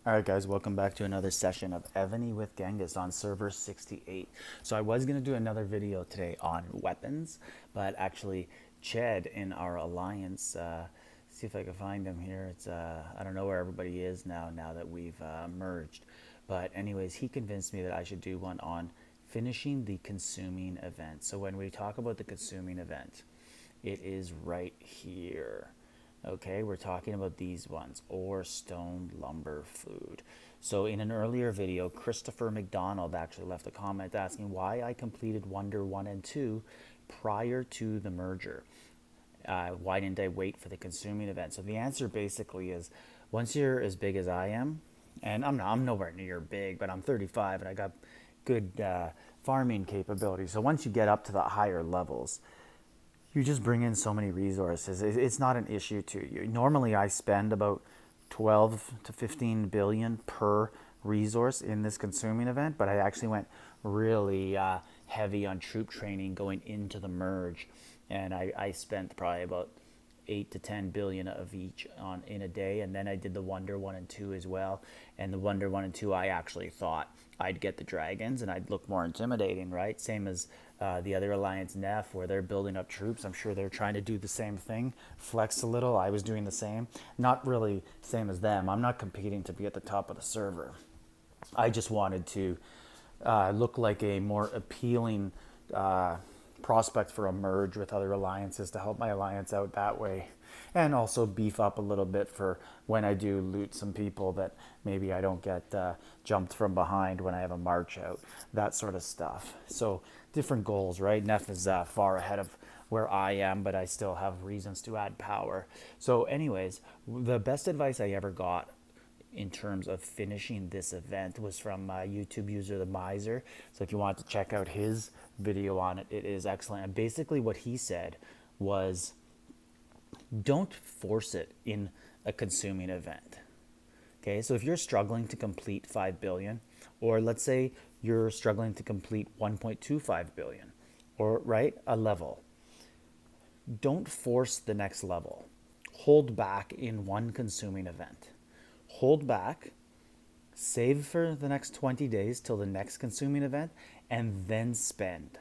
Alright guys, welcome back to another session of Evony with Genghis on server 68. So I was going to do another video today on weapons, but actually Ched in our alliance, see if I can find him here. I don't know where everybody is now that we've merged. But anyways, he convinced me that I should do one on finishing the consuming event. So when we talk about the consuming event, it is right here. Okay, we're talking about these ones, ore, stone, lumber, food. So in an earlier video, Christopher McDonald actually left a comment asking why I completed Wonder 1 and 2 prior to the merger. Why didn't I wait for the consuming event? So the answer basically is, once you're as big as I am, and I'm nowhere near big, but I'm 35 and I got good farming capability. So once you get up to the higher levels, you just bring in so many resources. It's not an issue to you. Normally, I spend about 12 to 15 billion per resource in this consuming event, but I actually went really heavy on troop training going into the merge, and I spent probably about 8 to 10 billion of each on in a day, and then I did the Wonder 1 and 2 as well. And the Wonder 1 and 2, I actually thought I'd get the dragons and I'd look more intimidating, right? Same as the other alliance Neff, where they're building up troops. I'm sure they're trying to do the same thing, flex a little. I was doing the same, not really same as them. I'm not competing to be at the top of the server. I just wanted to look like a more appealing prospect for a merge with other alliances to help my alliance out that way, and also beef up a little bit for when I do loot some people that maybe I don't get jumped from behind when I have a march out, that sort of stuff. So different goals, right? Neff is far ahead of where I am, but I still have reasons to add power. So anyways, the best advice I ever got in terms of finishing this event was from YouTube user the Miser. So if you want to check out his video on it, it is excellent. And basically what he said was, don't force it in a consuming event. Okay, so if you're struggling to complete 5 billion, or let's say you're struggling to complete 1.25 billion, or right, a level, don't force the next level. Hold back in one consuming event. Hold back, save for the next 20 days till the next consuming event, and then spend.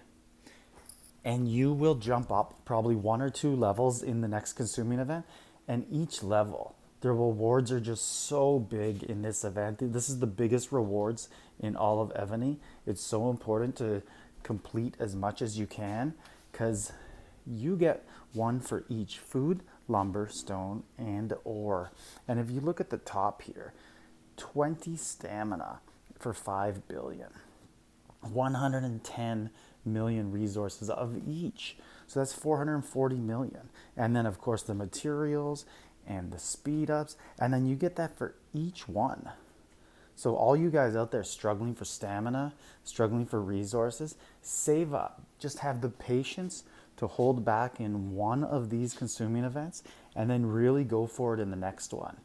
And you will jump up probably 1 or 2 levels in the next consuming event. And each level, the rewards are just so big in this event. This is the biggest rewards in all of Evony. It's so important to complete as much as you can, because you get one for each food, lumber, stone, and ore. And if you look at the top here, 20 stamina for 5 billion, 110 million resources of each. So that's 440 million. And then, of course, the materials and the speed ups. And then you get that for each one. So all you guys out there struggling for stamina, struggling for resources, save up. Just have the patience to hold back in one of these consuming events and then really go for it in the next one.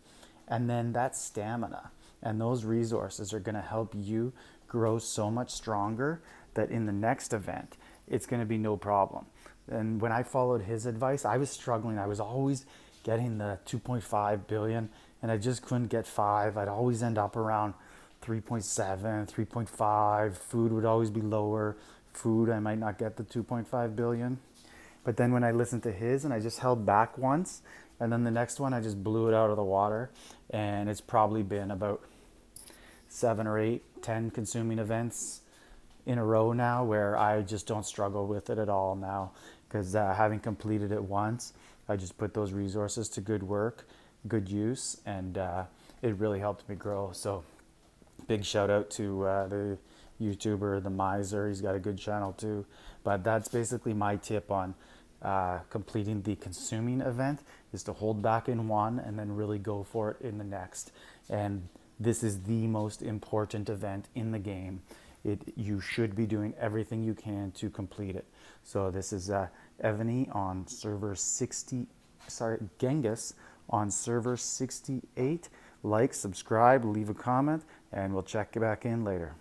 And then that stamina and those resources are going to help you grow so much stronger that in the next event, it's going to be no problem. And when I followed his advice, I was struggling. I was always getting the 2.5 billion and I just couldn't get 5. I'd always end up around 3.7, 3.5. Food would always be lower. Food, I might not get the 2.5 billion. But then when I listened to his and I just held back once, and then the next one I just blew it out of the water, and it's probably been about 7 or 8, 10 consuming events in a row now where I just don't struggle with it at all now, because having completed it once, I just put those resources to good work, good use, and it really helped me grow. So big shout out to the YouTuber, the Miser. He's got a good channel too. But that's basically my tip on completing the consuming event, is to hold back in one and then really go for it in the next. And this is the most important event in the game. You should be doing everything you can to complete it. So this is Evony on server 60, Genghis on server 68. Like, subscribe, leave a comment, and we'll check you back in later.